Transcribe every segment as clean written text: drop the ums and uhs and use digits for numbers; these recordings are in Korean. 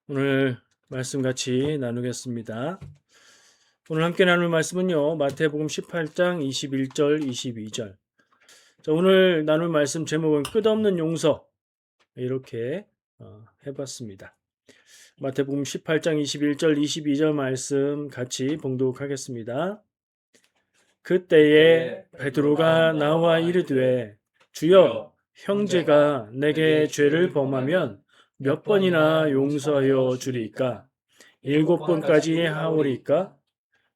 오늘 말씀 같이 나누겠습니다. 오늘 함께 나눌 말씀은요, 마태복음 18장 21절, 22절. 자, 오늘 나눌 말씀 제목은 끝없는 용서. 이렇게 해봤습니다. 마태복음 18장 21절, 22절 말씀 같이 봉독하겠습니다. 그때에 베드로가 나와 이르되, 주여, 형제가 내게 죄를 범하면 몇 번이나 용서하여 주리까? 7번까지 하오리까?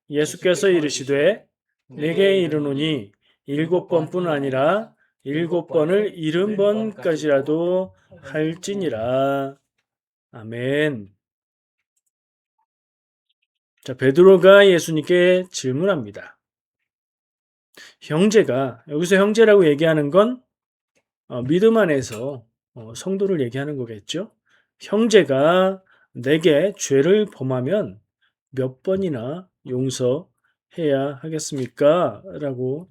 예수께서 이르시되 내게 이르노니 7번뿐 아니라 7번을 70번까지라도 할지니라. 아멘. 자, 베드로가 예수님께 질문합니다. 형제가, 여기서 형제라고 얘기하는 건 믿음 안에서 성도를 얘기하는 거겠죠. 형제가 내게 죄를 범하면 몇 번이나 용서해야 하겠습니까? 라고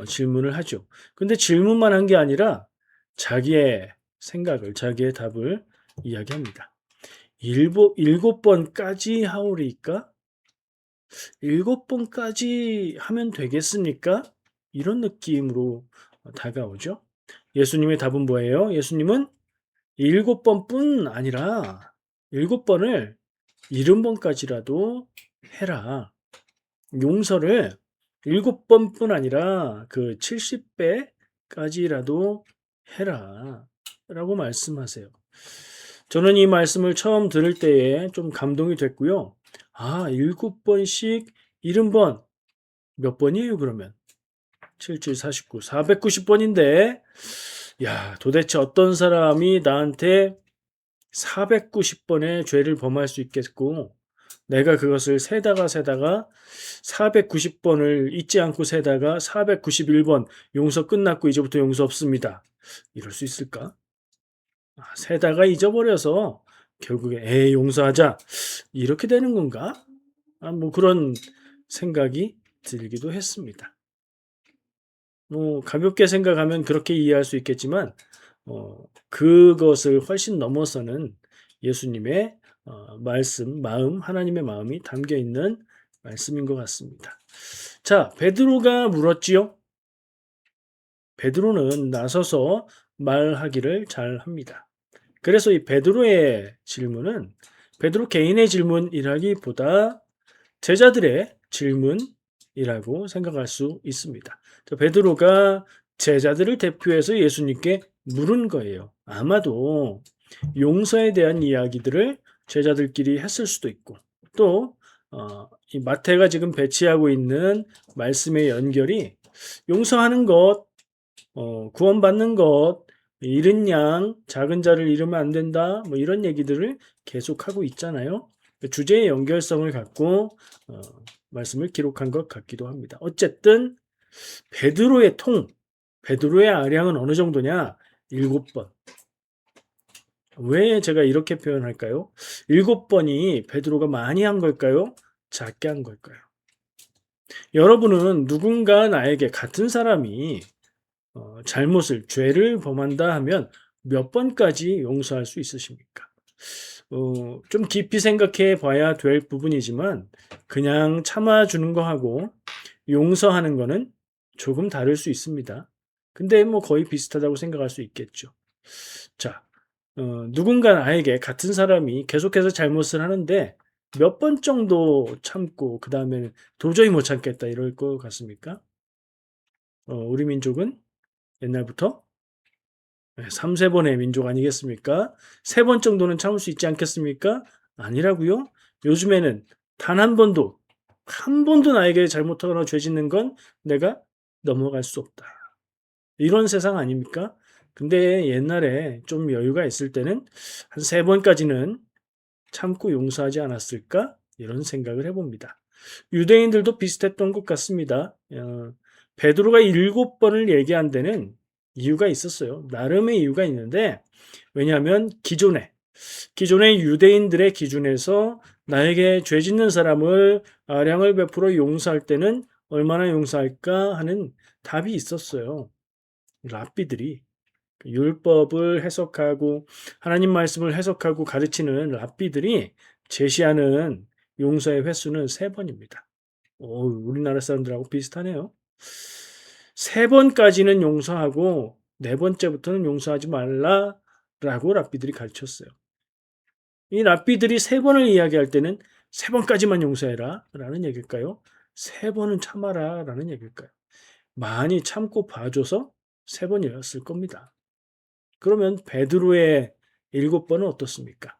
질문을 하죠. 근데 질문만 한 게 아니라 자기의 생각을, 자기의 답을 이야기합니다. 7번까지 하오리까? 7번까지 하면 되겠습니까? 이런 느낌으로 다가오죠. 예수님의 답은 뭐예요? 예수님은 7번뿐 아니라 7번을 70번까지라도 해라. 용서를 7번뿐 아니라 그 70배까지라도 해라. 라고 말씀하세요. 저는 이 말씀을 처음 들을 때에 좀 감동이 됐고요. 7번씩 70번. 몇 번이에요, 그러면? 7, 7, 49, 490번인데, 야, 도대체 어떤 사람이 나한테 490번의 죄를 범할 수 있겠고, 내가 그것을 세다가 490번을 잊지 않고 세다가 491번 용서 끝났고 이제부터 용서 없습니다. 이럴 수 있을까? 세다가 잊어버려서 결국에 용서하자 이렇게 되는 건가? 뭐 그런 생각이 들기도 했습니다. 뭐 가볍게 생각하면 그렇게 이해할 수 있겠지만 그것을 훨씬 넘어서는 예수님의 말씀, 마음, 하나님의 마음이 담겨 있는 말씀인 것 같습니다. 자, 베드로가 물었지요. 베드로는 나서서 말하기를 잘 합니다. 그래서 이 베드로의 질문은 베드로 개인의 질문이라기보다 제자들의 질문이라고 생각할 수 있습니다. 베드로가 제자들을 대표해서 예수님께 물은 거예요. 아마도 용서에 대한 이야기들을 제자들끼리 했을 수도 있고 또 이 마태가 지금 배치하고 있는 말씀의 연결이 용서하는 것, 구원받는 것, 잃은 양, 작은 자를 잃으면 안 된다, 뭐 이런 얘기들을 계속하고 있잖아요. 주제의 연결성을 갖고 말씀을 기록한 것 같기도 합니다. 어쨌든 베드로의 베드로의 아량은 어느 정도냐? 7번. 왜 제가 이렇게 표현할까요? 7번이 베드로가 많이 한 걸까요? 작게 한 걸까요? 여러분은 누군가 나에게 같은 사람이 죄를 범한다 하면 몇 번까지 용서할 수 있으십니까? 좀 깊이 생각해 봐야 될 부분이지만 그냥 참아주는 거하고 용서하는 거는 조금 다를 수 있습니다. 근데 뭐 거의 비슷하다고 생각할 수 있겠죠. 자, 누군가 나에게 같은 사람이 계속해서 잘못을 하는데 몇 번 정도 참고 그 다음에 도저히 못 참겠다 이럴 것 같습니까? 우리 민족은 옛날부터 3, 세번의 민족 아니겠습니까? 3번 정도는 참을 수 있지 않겠습니까? 아니라고요? 요즘에는 단 한 번도 나에게 잘못하거나 죄 짓는 건 내가 넘어갈 수 없다. 이런 세상 아닙니까? 근데 옛날에 좀 여유가 있을 때는 한 3번까지는 참고 용서하지 않았을까? 이런 생각을 해봅니다. 유대인들도 비슷했던 것 같습니다. 베드로가 7번을 얘기한 데는 이유가 있었어요. 나름의 이유가 있는데 왜냐하면 기존의 유대인들의 기준에서 나에게 죄 짓는 사람을 아량을 베풀어 용서할 때는 얼마나 용서할까 하는 답이 있었어요. 랍비들이. 율법을 해석하고 하나님 말씀을 해석하고 가르치는 랍비들이 제시하는 용서의 횟수는 3번입니다. 우리나라 사람들하고 비슷하네요. 3번까지는 용서하고 4번째부터는 용서하지 말라라고 랍비들이 가르쳤어요. 이 랍비들이 3번을 이야기할 때는 3번까지만 용서해라 라는 얘기일까요? 3번은 참아라 라는 얘기일까요? 많이 참고 봐줘서 3번이었을 겁니다. 그러면 베드로의 7번은 어떻습니까?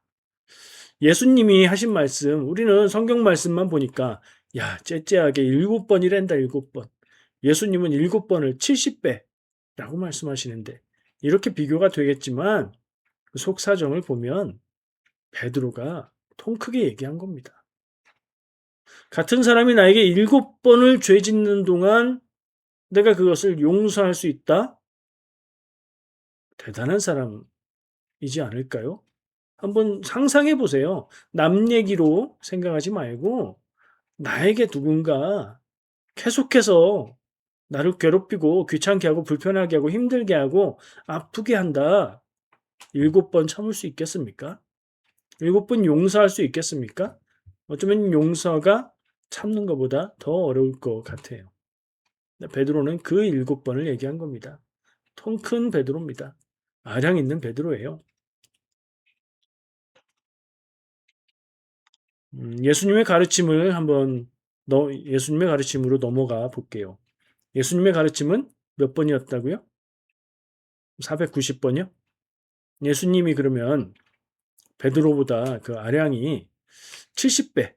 예수님이 하신 말씀, 우리는 성경 말씀만 보니까 야, 째째하게 7번이란다, 7번. 예수님은 7번을 70배라고 말씀하시는데 이렇게 비교가 되겠지만 그 속사정을 보면 베드로가 통 크게 얘기한 겁니다. 같은 사람이 나에게 7번을 죄 짓는 동안 내가 그것을 용서할 수 있다? 대단한 사람이지 않을까요? 한번 상상해 보세요. 남 얘기로 생각하지 말고 나에게 누군가 계속해서 나를 괴롭히고 귀찮게 하고 불편하게 하고 힘들게 하고 아프게 한다. 7번 참을 수 있겠습니까? 7번 용서할 수 있겠습니까? 어쩌면 용서가 참는 것보다 더 어려울 것 같아요. 베드로는 그 7번을 얘기한 겁니다. 통 큰 베드로입니다. 아량 있는 베드로예요. 예수님의 가르침을 예수님의 가르침으로 넘어가 볼게요. 예수님의 가르침은 몇 번이었다고요? 490번이요? 예수님이 그러면 베드로보다 그 아량이 70배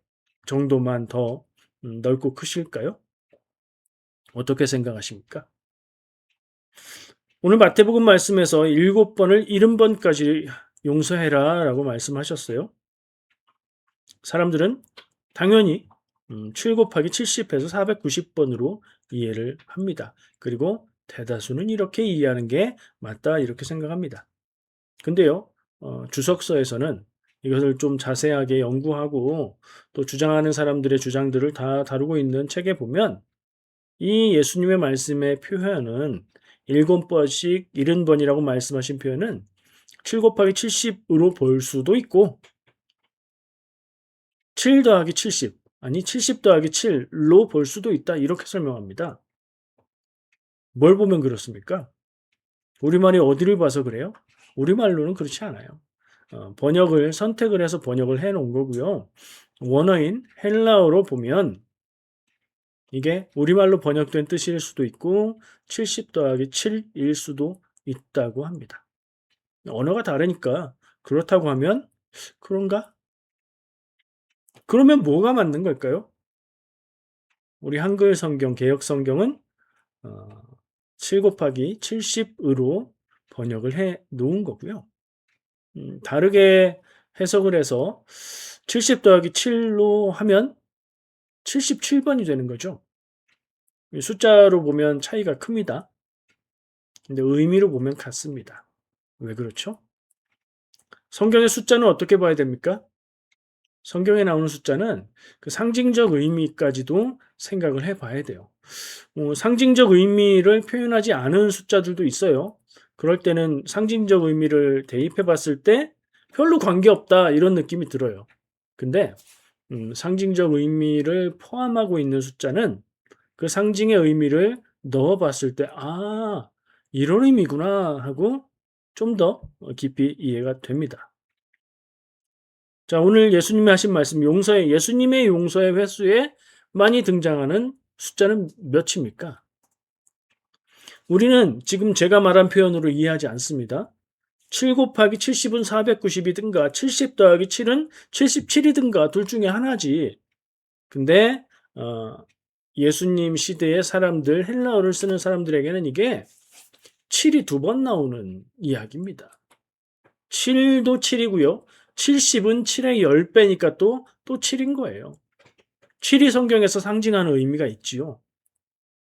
정도만 더 넓고 크실까요? 어떻게 생각하십니까? 오늘 마태복음 말씀에서 7번을 70번까지 용서해라 라고 말씀하셨어요. 사람들은 당연히 7 곱하기 70해서 490번으로 이해를 합니다. 그리고 대다수는 이렇게 이해하는 게 맞다 이렇게 생각합니다. 근데요, 주석서에서는 이것을 좀 자세하게 연구하고 또 주장하는 사람들의 주장들을 다 다루고 있는 책에 보면 이 예수님의 말씀의 표현은 7번씩 70번이라고 말씀하신 표현은 7 곱하기 70으로 볼 수도 있고 7 더하기 70 아니 70 더하기 7로 볼 수도 있다 이렇게 설명합니다. 뭘 보면 그렇습니까? 우리말이 어디를 봐서 그래요? 우리말로는 그렇지 않아요. 번역을 선택을 해서 번역을 해 놓은 거고요. 원어인 헬라어로 보면 이게 우리말로 번역된 뜻일 수도 있고 70 더하기 7일 수도 있다고 합니다. 언어가 다르니까 그렇다고 하면 그런가? 그러면 뭐가 맞는 걸까요? 우리 한글 성경, 개역 성경은 7 곱하기 70으로 번역을 해 놓은 거고요. 다르게 해석을 해서 70 더하기 7로 하면 77번이 되는 거죠. 숫자로 보면 차이가 큽니다. 근데 의미로 보면 같습니다. 왜 그렇죠? 성경의 숫자는 어떻게 봐야 됩니까? 성경에 나오는 숫자는 그 상징적 의미까지도 생각을 해 봐야 돼요. 상징적 의미를 표현하지 않은 숫자들도 있어요. 그럴 때는 상징적 의미를 대입해 봤을 때 별로 관계없다 이런 느낌이 들어요. 근데 상징적 의미를 포함하고 있는 숫자는 그 상징의 의미를 넣어 봤을 때 이런 의미구나 하고 좀 더 깊이 이해가 됩니다. 자, 오늘 예수님이 하신 말씀 예수님의 용서의 횟수에 많이 등장하는 숫자는 몇입니까? 우리는 지금 제가 말한 표현으로 이해하지 않습니다. 7 곱하기 70은 490이든가 70 더하기 7은 77이든가 둘 중에 하나지. 근데 예수님 시대의 사람들, 헬라어를 쓰는 사람들에게는 이게 7이 2번 나오는 이야기입니다. 7도 7이고요. 70은 7의 10배니까 또 7인 거예요. 7이 성경에서 상징하는 의미가 있지요.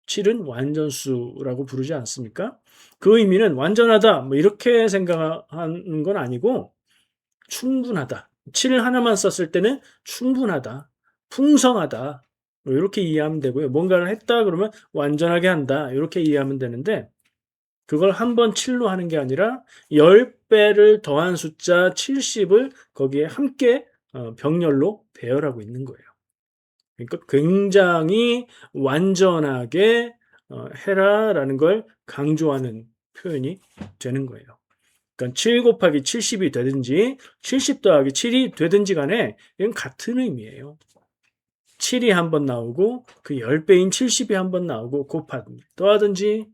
7은 완전수라고 부르지 않습니까? 그 의미는 완전하다 이렇게 생각하는 건 아니고 충분하다. 7을 하나만 썼을 때는 충분하다. 풍성하다. 이렇게 이해하면 되고요. 뭔가를 했다 그러면 완전하게 한다. 이렇게 이해하면 되는데 그걸 한 번 7로 하는 게 아니라 10배를 더한 숫자 70을 거기에 함께 병렬로 배열하고 있는 거예요. 그러니까 굉장히 완전하게 해라라는 걸 강조하는 표현이 되는 거예요. 그러니까 7 곱하기 70이 되든지 70 더하기 7이 되든지 간에 이건 같은 의미예요. 7이 한 번 나오고 그 10배인 70이 한 번 나오고 곱하든지 더하든지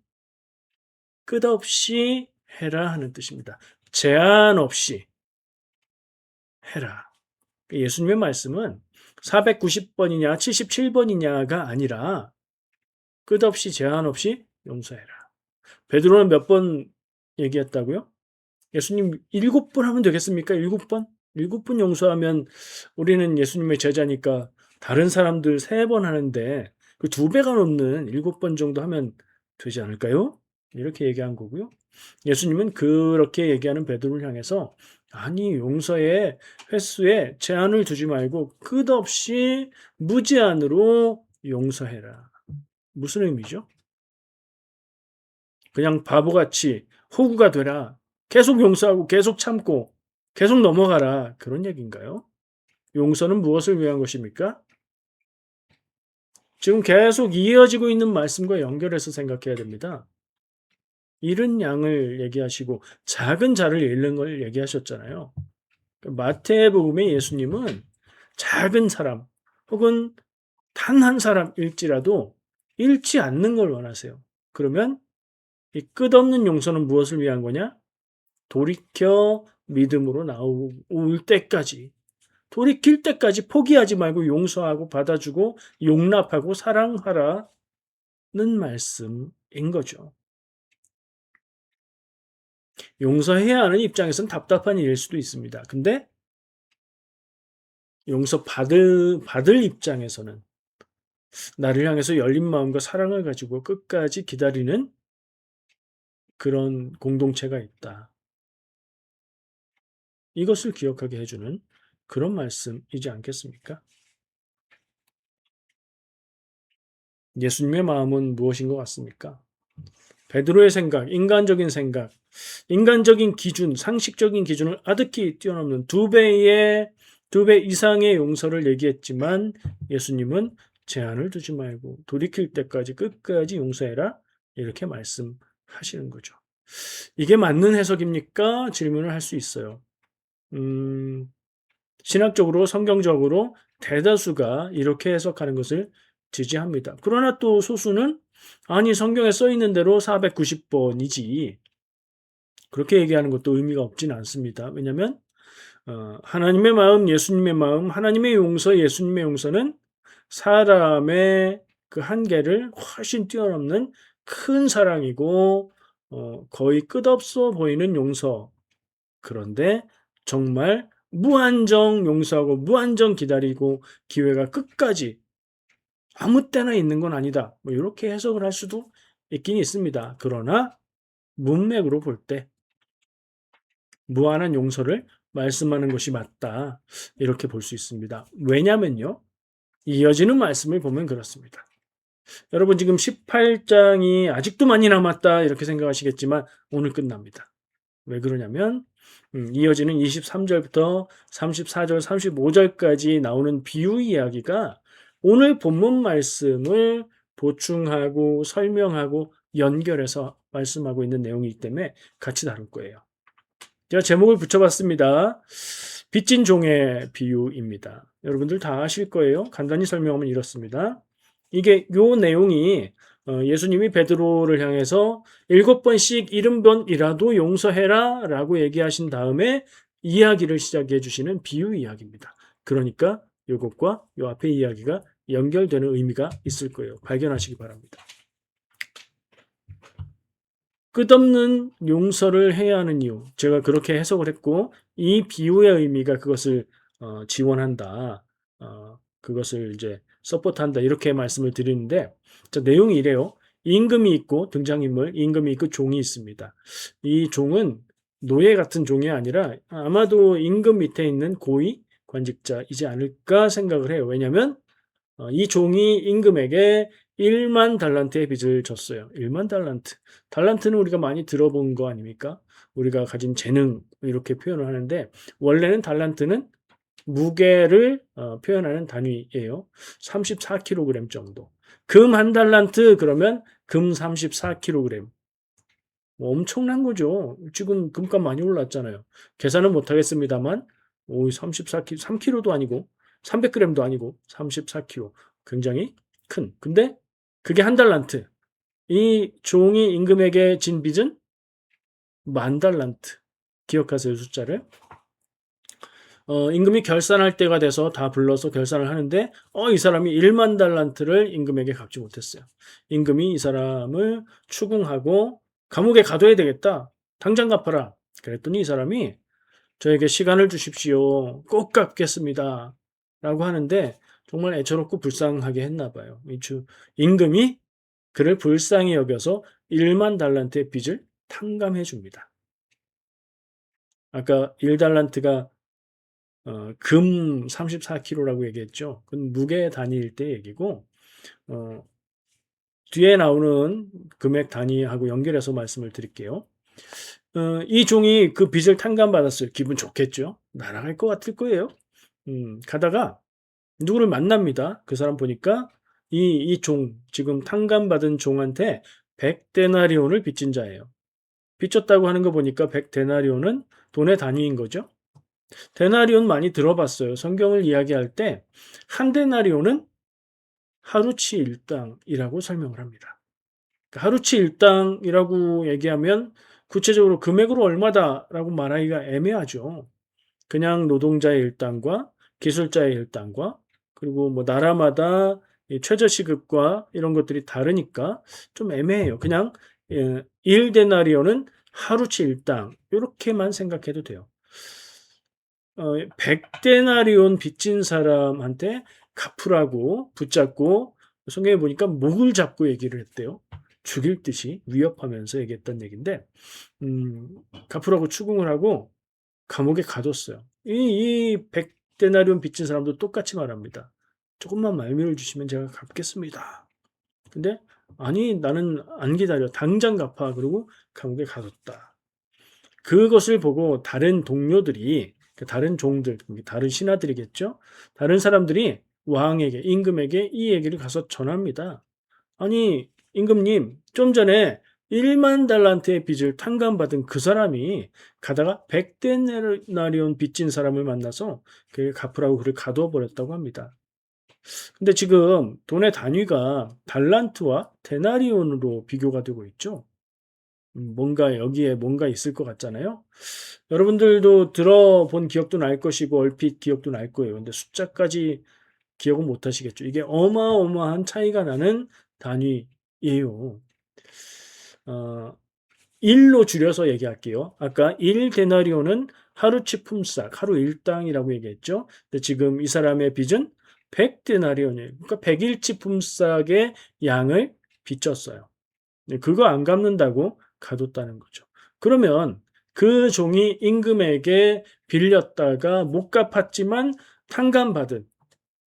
끝없이 해라 하는 뜻입니다. 제한 없이 해라. 예수님의 말씀은 490번이냐 77번이냐가 아니라 끝없이 제한 없이 용서해라. 베드로는 몇 번 얘기했다고요? 예수님 7번 하면 되겠습니까? 7번? 7번 용서하면 우리는 예수님의 제자니까 다른 사람들 3번 하는데 그 2배가 넘는 7번 정도 하면 되지 않을까요? 이렇게 얘기한 거고요. 예수님은 그렇게 얘기하는 베드로를 향해서 아니 용서의 횟수에 제한을 두지 말고 끝없이 무제한으로 용서해라. 무슨 의미죠? 그냥 바보같이 호구가 되라. 계속 용서하고 계속 참고 계속 넘어가라. 그런 얘기인가요? 용서는 무엇을 위한 것입니까? 지금 계속 이어지고 있는 말씀과 연결해서 생각해야 됩니다. 잃은 양을 얘기하시고 작은 자를 잃는 걸 얘기하셨잖아요. 마태복음의 예수님은 작은 사람 혹은 단 한 사람일지라도 잃지 않는 걸 원하세요. 그러면 이 끝없는 용서는 무엇을 위한 거냐? 돌이켜 믿음으로 나올 때까지, 돌이킬 때까지 포기하지 말고 용서하고 받아주고 용납하고 사랑하라는 말씀인 거죠. 용서해야 하는 입장에서는 답답한 일일 수도 있습니다. 근데 받을 입장에서는 나를 향해서 열린 마음과 사랑을 가지고 끝까지 기다리는 그런 공동체가 있다. 이것을 기억하게 해주는 그런 말씀이지 않겠습니까? 예수님의 마음은 무엇인 것 같습니까? 베드로의 생각, 인간적인 기준, 상식적인 기준을 아득히 뛰어넘는 2배 이상의 용서를 얘기했지만 예수님은 제한을 두지 말고 돌이킬 때까지 끝까지 용서해라 이렇게 말씀하시는 거죠. 이게 맞는 해석입니까? 질문을 할 수 있어요. 신학적으로 성경적으로 대다수가 이렇게 해석하는 것을 지지합니다. 그러나 또 소수는 아니 성경에 써 있는 대로 490번이지 그렇게 얘기하는 것도 의미가 없지는 않습니다. 왜냐하면 하나님의 마음, 예수님의 마음, 하나님의 용서, 예수님의 용서는 사람의 그 한계를 훨씬 뛰어넘는 큰 사랑이고 거의 끝없어 보이는 용서. 그런데 정말 무한정 용서하고 무한정 기다리고 기회가 끝까지 아무 때나 있는 건 아니다. 뭐 이렇게 해석을 할 수도 있긴 있습니다. 그러나 문맥으로 볼 때 무한한 용서를 말씀하는 것이 맞다. 이렇게 볼 수 있습니다. 왜냐면요. 이어지는 말씀을 보면 그렇습니다. 여러분 지금 18장이 아직도 많이 남았다 이렇게 생각하시겠지만 오늘 끝납니다. 왜 그러냐면 이어지는 23절부터 34절, 35절까지 나오는 비유 이야기가 오늘 본문 말씀을 보충하고 설명하고 연결해서 말씀하고 있는 내용이기 때문에 같이 다룰 거예요. 제가 제목을 붙여봤습니다. 빚진 종의 비유입니다. 여러분들 다 아실 거예요. 간단히 설명하면 이렇습니다. 요 내용이 예수님이 베드로를 향해서 7번씩 70번이라도 용서해라 라고 얘기하신 다음에 이야기를 시작해 주시는 비유 이야기입니다. 그러니까 이것과 이 앞에 이야기가 연결되는 의미가 있을 거예요. 발견하시기 바랍니다. 끝없는 용서를 해야 하는 이유, 제가 그렇게 해석을 했고 이 비유의 의미가 그것을 지원한다. 그것을 이제 서포트한다 이렇게 말씀을 드리는데 자, 내용이 이래요. 임금이 있고 등장인물, 임금이 있고 종이 있습니다. 이 종은 노예 같은 종이 아니라 아마도 임금 밑에 있는 고위 관직자이지 않을까 생각을 해요. 왜냐하면 이 종이 임금에게 1만 달란트의 빚을 졌어요. 1만 달란트. 달란트는 우리가 많이 들어본 거 아닙니까? 우리가 가진 재능 이렇게 표현을 하는데 원래는 달란트는 무게를 표현하는 단위예요. 34kg 정도. 금 한 달란트 그러면 금 34kg. 뭐 엄청난 거죠. 지금 금값 많이 올랐잖아요. 계산은 못 하겠습니다만 34kg, 3kg도 아니고 300g도 아니고 34kg. 굉장히 큰. 근데 그게 한 달란트. 이 종이 임금에게 진 빚은 만 달란트. 기억하세요, 숫자를. 임금이 결산할 때가 돼서 다 불러서 결산을 하는데 이 사람이 1만 달란트를 임금에게 갚지 못했어요. 임금이 이 사람을 추궁하고 감옥에 가둬야 되겠다. 당장 갚아라. 그랬더니 이 사람이 저에게 시간을 주십시오. 꼭 갚겠습니다. 라고 하는데 정말 애처롭고 불쌍하게 했나 봐요. 임금이 그를 불쌍히 여겨서 1만 달란트의 빚을 탕감해 줍니다. 아까 1달란트가 금 34kg라고 얘기했죠. 그건 무게 단위일 때 얘기고, 뒤에 나오는 금액 단위하고 연결해서 말씀을 드릴게요. 이 종이 그 빚을 탕감받았어요. 기분 좋겠죠? 날아갈 것 같을 거예요. 가다가 누구를 만납니다. 그 사람 보니까 이 종, 지금 탕감받은 종한테 100데나리온을 빚진 자예요. 빚졌다고 하는 거 보니까 100데나리온은 돈의 단위인 거죠. 데나리온 많이 들어봤어요. 성경을 이야기할 때 한 데나리온은 하루치 일당이라고 설명을 합니다. 그러니까 하루치 일당이라고 얘기하면 구체적으로 금액으로 얼마다라고 말하기가 애매하죠. 그냥 노동자의 일당과 기술자의 일당과 그리고 뭐 나라마다 최저시급과 이런 것들이 다르니까 좀 애매해요. 그냥 1데나리온은 하루치 일당 이렇게만 생각해도 돼요. 100데나리온 빚진 사람한테 갚으라고 붙잡고 성경에 보니까 목을 잡고 얘기를 했대요. 죽일 듯이 위협하면서 얘기했던 얘기인데 갚으라고 추궁을 하고 감옥에 가뒀어요. 이 100데나리온 빚진 사람도 똑같이 말합니다. 조금만 말미를 주시면 제가 갚겠습니다. 근데 아니 나는 안 기다려. 당장 갚아. 그리고 감옥에 가뒀다. 그것을 보고 다른 동료들이 다른 종들, 다른 신하들이겠죠. 다른 사람들이 왕에게 임금에게 이 얘기를 가서 전합니다. 아니 임금님 좀 전에 1만 달란트의 빚을 탕감받은 그 사람이 가다가 100데나리온 빚진 사람을 만나서 그 갚으라고 그를 가둬버렸다고 합니다. 근데 지금 돈의 단위가 달란트와 데나리온으로 비교가 되고 있죠. 뭔가 여기에 뭔가 있을 것 같잖아요. 여러분들도 들어본 기억도 날 것이고 얼핏 기억도 날 거예요. 근데 숫자까지 기억은 못 하시겠죠. 이게 어마어마한 차이가 나는 단위예요. 1로 줄여서 얘기할게요. 아까 1데나리온은 하루치 품삯, 하루 일당이라고 얘기했죠. 근데 지금 이 사람의 빚은 100데나리온이에요. 그러니까 100일치 품삯의 양을 빚졌어요. 그거 안 갚는다고 가뒀다는 거죠. 그러면 그 종이 임금에게 빌렸다가 못 갚았지만 탕감받은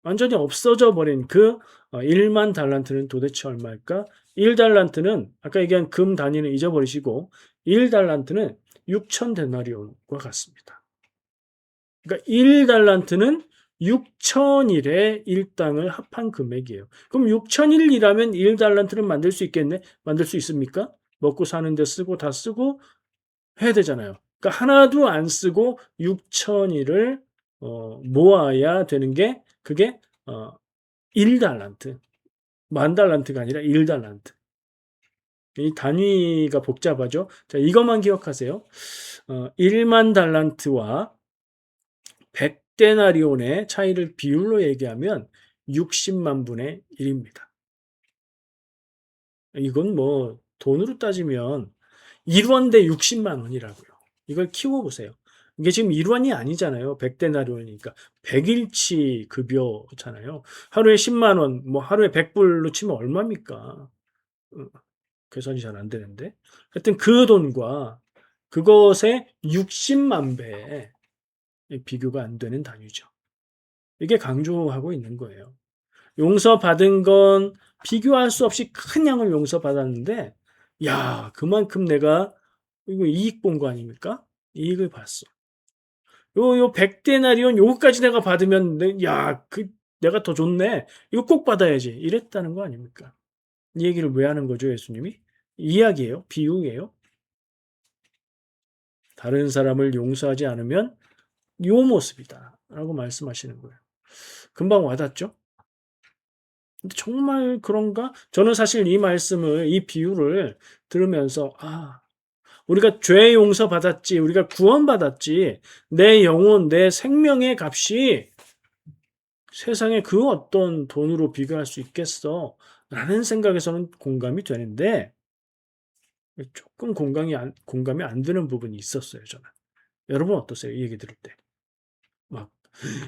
완전히 없어져 버린 그 1만 달란트는 도대체 얼마일까? 1달란트는 아까 얘기한 금 단위는 잊어버리시고 1달란트는 6천 데나리온과 같습니다. 그러니까 1달란트는 6천일의 일당을 합한 금액이에요. 그럼 6천일이라면 1달란트를 만들 수 있겠네? 만들 수 있습니까? 먹고 사는데 쓰고 다 쓰고 해야 되잖아요. 그러니까 하나도 안 쓰고 6천일을 모아야 되는 게 그게 1달란트. 만 달란트가 아니라 1달란트. 이 단위가 복잡하죠. 자, 이것만 기억하세요. 1만 달란트와 100데나리온의 차이를 비율로 얘기하면 60만 분의 1입니다. 이건 뭐 돈으로 따지면 1원 대 60만 원이라고요. 이걸 키워보세요. 이게 지금 1원이 아니잖아요. 100데나리온이니까 100일치 급여잖아요. 하루에 10만 원, 뭐 하루에 100불로 치면 얼마입니까? 계산이 잘 안 되는데. 하여튼 그 돈과 그것의 60만 배의 비교가 안 되는 단위죠. 이게 강조하고 있는 거예요. 용서받은 건 비교할 수 없이 큰 양을 용서받았는데 야 그만큼 내가 이거 이익 본 거 아닙니까? 이익을 봤어. 요 100데나리온 요거까지 내가 받으면 내가 더 좋네. 이거 꼭 받아야지. 이랬다는 거 아닙니까? 이 얘기를 왜 하는 거죠, 예수님이? 이야기예요? 비유예요? 다른 사람을 용서하지 않으면 요 모습이다라고 말씀하시는 거예요. 금방 와닿죠? 근데 정말 그런가? 저는 사실 이 비유를 들으면서 우리가 죄 용서 받았지, 우리가 구원받았지, 내 영혼, 내 생명의 값이 세상에 그 어떤 돈으로 비교할 수 있겠어? 라는 생각에서는 공감이 되는데, 조금 공감이 안 되는 부분이 있었어요, 저는. 여러분 어떠세요? 이 얘기 들을 때. 막,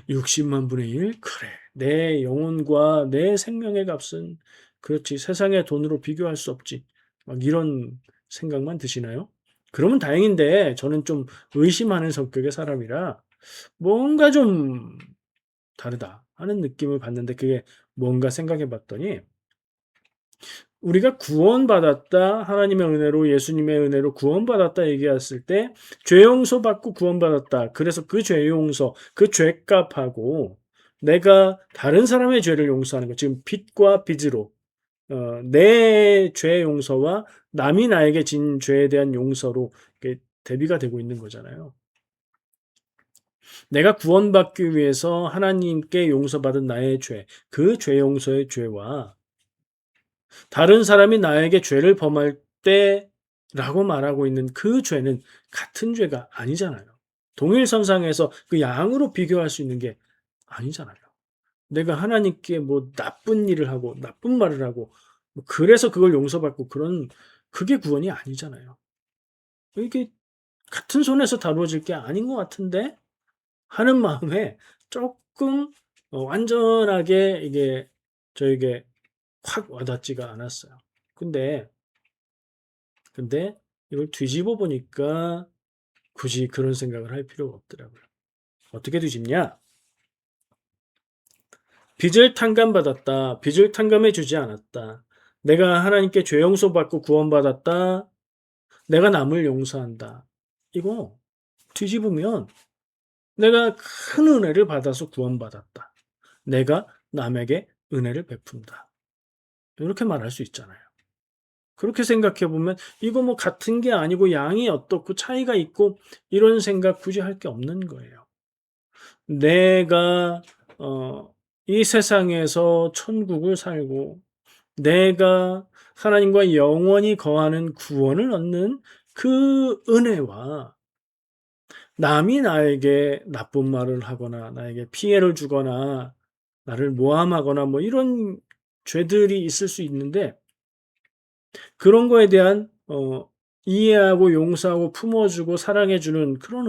60만 분의 1? 그래. 내 영혼과 내 생명의 값은 그렇지. 세상의 돈으로 비교할 수 없지. 막 이런 생각만 드시나요? 그러면 다행인데 저는 좀 의심하는 성격의 사람이라 뭔가 좀 다르다 하는 느낌을 받는데 그게 뭔가 생각해 봤더니 우리가 구원받았다, 하나님의 은혜로, 예수님의 은혜로 구원받았다 얘기했을 때, 죄 용서받고 구원받았다. 그래서 그 죄 용서, 그 죄값하고, 내가 다른 사람의 죄를 용서하는 것, 지금 빚과 빚으로, 내 죄 용서와 남이 나에게 진 죄에 대한 용서로 대비가 되고 있는 거잖아요. 내가 구원받기 위해서 하나님께 용서받은 나의 죄, 그 죄 용서의 죄와 다른 사람이 나에게 죄를 범할 때라고 말하고 있는 그 죄는 같은 죄가 아니잖아요. 동일선상에서 그 양으로 비교할 수 있는 게 아니잖아요. 내가 하나님께 뭐 나쁜 일을 하고 나쁜 말을 하고 그래서 그걸 용서받고 그게 구원이 아니잖아요. 이게 같은 손에서 다루어질 게 아닌 것 같은데 하는 마음에 조금 완전하게 이게 저에게 확 와닿지가 않았어요. 근데 이걸 뒤집어 보니까 굳이 그런 생각을 할 필요가 없더라고요. 어떻게 뒤집냐? 빚을 탕감받았다. 빚을 탕감해 주지 않았다. 내가 하나님께 죄 용서받고 구원받았다. 내가 남을 용서한다. 이거 뒤집으면 내가 큰 은혜를 받아서 구원받았다. 내가 남에게 은혜를 베푼다. 이렇게 말할 수 있잖아요. 그렇게 생각해 보면 이거 뭐 같은 게 아니고 양이 어떻고 차이가 있고 이런 생각 굳이 할 게 없는 거예요. 내가 이 세상에서 천국을 살고 내가 하나님과 영원히 거하는 구원을 얻는 그 은혜와 남이 나에게 나쁜 말을 하거나 나에게 피해를 주거나 나를 모함하거나 뭐 이런 죄들이 있을 수 있는데 그런 거에 대한 이해하고 용서하고 품어주고 사랑해주는 그런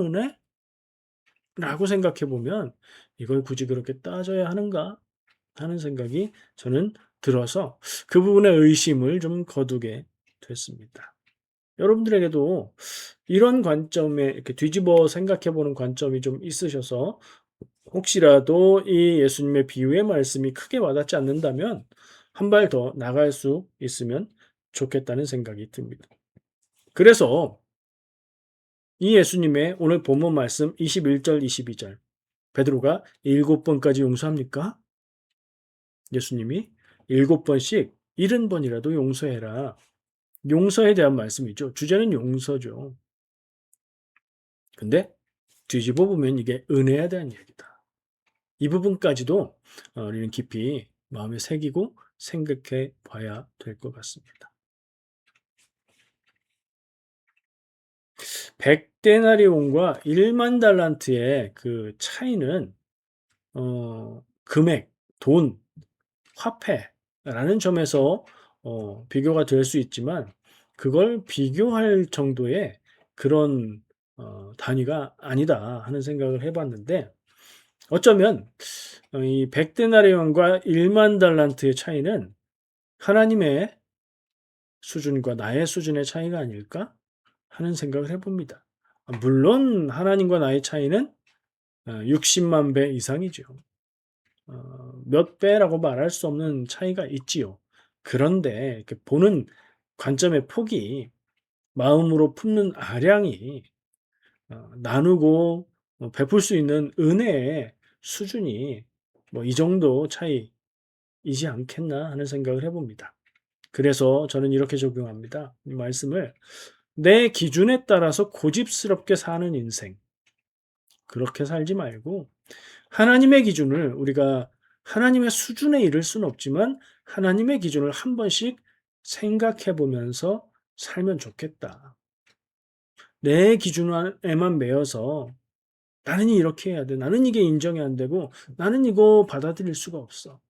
은혜라고 생각해 보면 이걸 굳이 그렇게 따져야 하는가 하는 생각이 저는 들어서 그 부분에 의심을 좀 거두게 됐습니다. 여러분들에게도 이런 관점에 이렇게 뒤집어 생각해 보는 관점이 좀 있으셔서 혹시라도 이 예수님의 비유의 말씀이 크게 와닿지 않는다면 한 발 더 나갈 수 있으면 좋겠다는 생각이 듭니다. 그래서 이 예수님의 오늘 본문 말씀 21절, 22절 베드로가 7번까지 용서합니까? 예수님이 7번씩 70번이라도 용서해라. 용서에 대한 말씀이죠. 주제는 용서죠. 근데 뒤집어 보면 이게 은혜에 대한 얘기다. 이 부분까지도 우리는 깊이 마음에 새기고 생각해 봐야 될 것 같습니다. 100데나리온과 1만 달란트의 그 차이는 금액, 돈, 화폐라는 점에서 비교가 될 수 있지만 그걸 비교할 정도의 그런 단위가 아니다 하는 생각을 해봤는데 어쩌면 이 100데나리온과 1만 달란트의 차이는 하나님의 수준과 나의 수준의 차이가 아닐까 하는 생각을 해봅니다. 물론 하나님과 나의 차이는 60만 배 이상이죠. 몇 배라고 말할 수 없는 차이가 있지요. 그런데 이렇게 보는 관점의 폭이, 마음으로 품는 아량이, 나누고 베풀 수 있는 은혜의 수준이 뭐 이 정도 차이이지 않겠나 하는 생각을 해봅니다. 그래서 저는 이렇게 적용합니다. 이 말씀을 내 기준에 따라서 고집스럽게 사는 인생, 그렇게 살지 말고 하나님의 기준을, 우리가 하나님의 수준에 이를 수는 없지만 하나님의 기준을 한 번씩 생각해 보면서 살면 좋겠다. 내 기준에만 매여서 나는 이렇게 해야 돼, 나는 이게 인정이 안 되고 나는 이거 받아들일 수가 없어,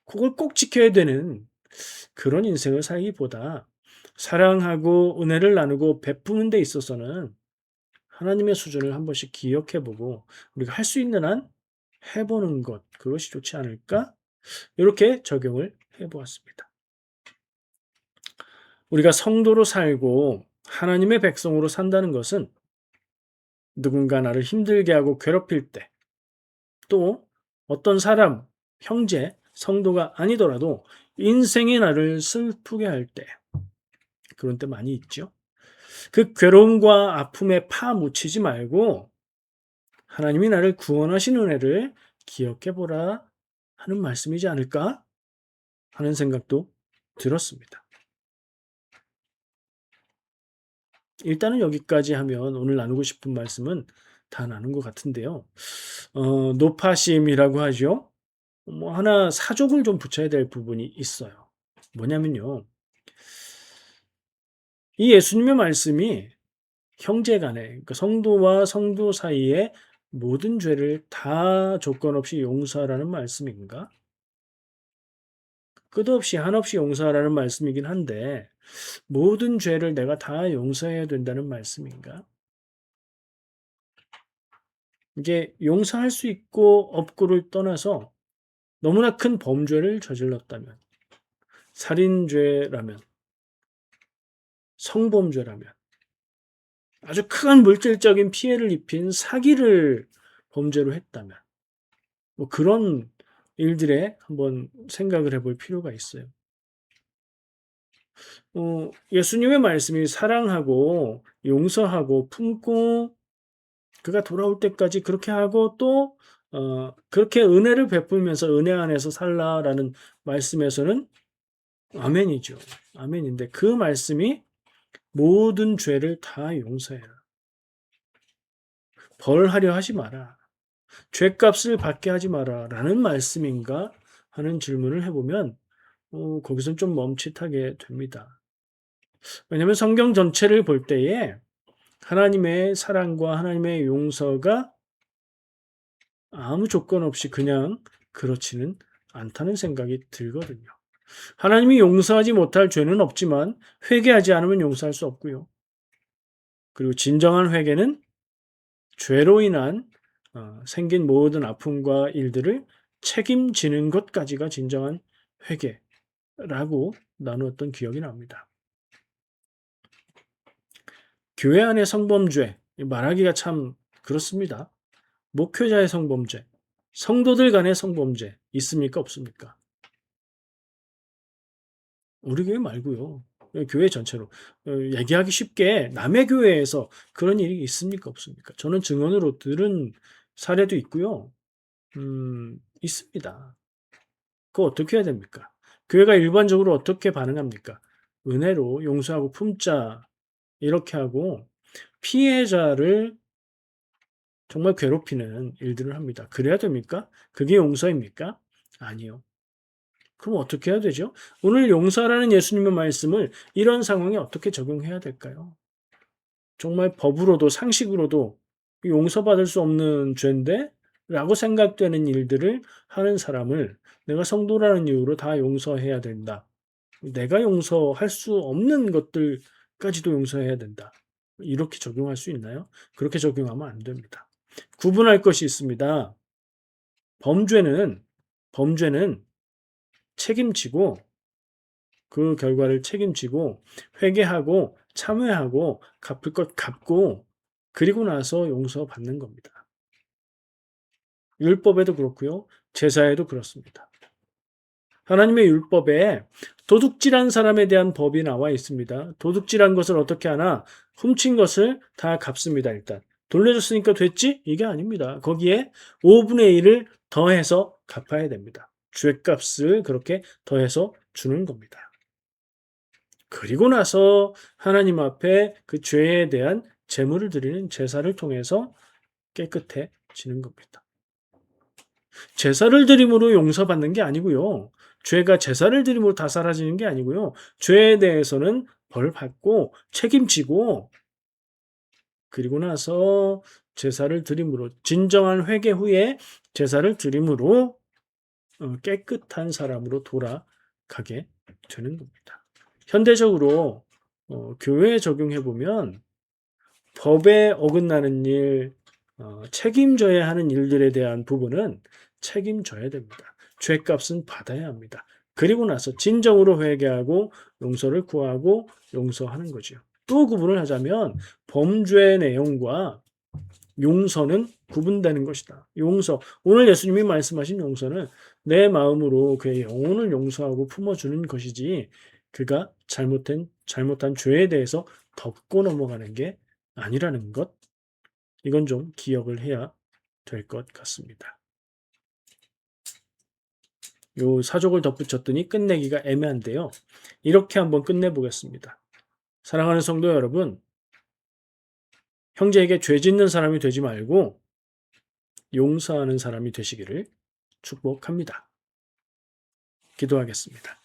그걸 꼭 지켜야 되는 그런 인생을 살기보다 사랑하고 은혜를 나누고 베푸는 데 있어서는 하나님의 수준을 한 번씩 기억해 보고 우리가 할 수 있는 한 해보는 것, 그것이 좋지 않을까? 이렇게 적용을 해 보았습니다. 우리가 성도로 살고 하나님의 백성으로 산다는 것은 누군가 나를 힘들게 하고 괴롭힐 때, 또 어떤 사람, 형제, 성도가 아니더라도 인생이 나를 슬프게 할 때, 그런 때 많이 있죠. 그 괴로움과 아픔에 파묻히지 말고 하나님이 나를 구원하신 은혜를 기억해 보라 하는 말씀이지 않을까 하는 생각도 들었습니다. 일단은 여기까지 하면 오늘 나누고 싶은 말씀은 다 나눈 것 같은데요. 노파심이라고 하죠. 뭐 하나 사족을 좀 붙여야 될 부분이 있어요. 뭐냐면요, 이 예수님의 말씀이 형제 간에, 그러니까 성도와 성도 사이에 모든 죄를 다 조건 없이 용서하라는 말씀인가? 끝없이 한없이 용서하라는 말씀이긴 한데 모든 죄를 내가 다 용서해야 된다는 말씀인가? 이게 용서할 수 있고 없고를 떠나서 너무나 큰 범죄를 저질렀다면, 살인죄라면, 성범죄라면, 아주 큰 물질적인 피해를 입힌 사기를 범죄로 했다면, 뭐 그런 일들에 한번 생각을 해볼 필요가 있어요. 예수님의 말씀이 사랑하고 용서하고 품고 그가 돌아올 때까지 그렇게 하고 또 그렇게 은혜를 베풀면서 은혜 안에서 살라라는 말씀에서는 아멘이죠. 아멘인데 그 말씀이 모든 죄를 다 용서해라, 벌하려 하지 마라, 죄값을 받게 하지 마라 라는 말씀인가 하는 질문을 해보면 거기선 좀 멈칫하게 됩니다. 왜냐하면 성경 전체를 볼 때에 하나님의 사랑과 하나님의 용서가 아무 조건 없이 그냥 그렇지는 않다는 생각이 들거든요. 하나님이 용서하지 못할 죄는 없지만 회개하지 않으면 용서할 수 없고요. 그리고 진정한 회개는 죄로 인한 생긴 모든 아픔과 일들을 책임지는 것까지가 진정한 회개라고 나누었던 기억이 납니다. 교회 안의 성범죄 말하기가 참 그렇습니다. 목회자의 성범죄, 성도들 간의 성범죄 있습니까? 없습니까? 우리 교회 말고요. 교회 전체로 얘기하기 쉽게 남의 교회에서 그런 일이 있습니까? 없습니까? 저는 증언으로 들은 사례도 있고요. 있습니다. 그거 어떻게 해야 됩니까? 교회가 일반적으로 어떻게 반응합니까? 은혜로 용서하고 품자 이렇게 하고 피해자를 정말 괴롭히는 일들을 합니다. 그래야 됩니까? 그게 용서입니까? 아니요. 그럼 어떻게 해야 되죠? 오늘 용서라는 예수님의 말씀을 이런 상황에 어떻게 적용해야 될까요? 정말 법으로도 상식으로도 용서받을 수 없는 죄인데? 라고 생각되는 일들을 하는 사람을 내가 성도라는 이유로 다 용서해야 된다. 내가 용서할 수 없는 것들까지도 용서해야 된다. 이렇게 적용할 수 있나요? 그렇게 적용하면 안 됩니다. 구분할 것이 있습니다. 범죄는 책임지고 그 결과를 책임지고 회개하고 참회하고 갚을 것 갚고 그리고 나서 용서받는 겁니다. 율법에도 그렇고요. 제사에도 그렇습니다. 하나님의 율법에 도둑질한 사람에 대한 법이 나와 있습니다. 도둑질한 것을 어떻게 하나? 훔친 것을 다 갚습니다. 일단 돌려줬으니까 됐지? 이게 아닙니다. 거기에 5분의 1을 더해서 갚아야 됩니다. 죄값을 그렇게 더해서 주는 겁니다. 그리고 나서 하나님 앞에 그 죄에 대한 제물을 드리는 제사를 통해서 깨끗해지는 겁니다. 제사를 드림으로 용서받는 게 아니고요. 죄가 제사를 드림으로 다 사라지는 게 아니고요. 죄에 대해서는 벌 받고 책임지고 그리고 나서 제사를 드림으로 진정한 회개 후에 제사를 드림으로 깨끗한 사람으로 돌아가게 되는 겁니다. 현대적으로 교회에 적용해 보면 법에 어긋나는 일, 책임져야 하는 일들에 대한 부분은 책임져야 됩니다. 죄값은 받아야 합니다. 그리고 나서 진정으로 회개하고 용서를 구하고 용서하는 거죠. 또 구분을 하자면 범죄 내용과 용서는 구분되는 것이다. 용서. 오늘 예수님이 말씀하신 용서는 내 마음으로 그의 영혼을 용서하고 품어주는 것이지 그가 잘못한 죄에 대해서 덮고 넘어가는 게 아니라는 것. 이건 좀 기억을 해야 될 것 같습니다. 요 사족을 덧붙였더니 끝내기가 애매한데요. 이렇게 한번 끝내보겠습니다. 사랑하는 성도 여러분, 형제에게 죄 짓는 사람이 되지 말고 용서하는 사람이 되시기를 축복합니다. 기도하겠습니다.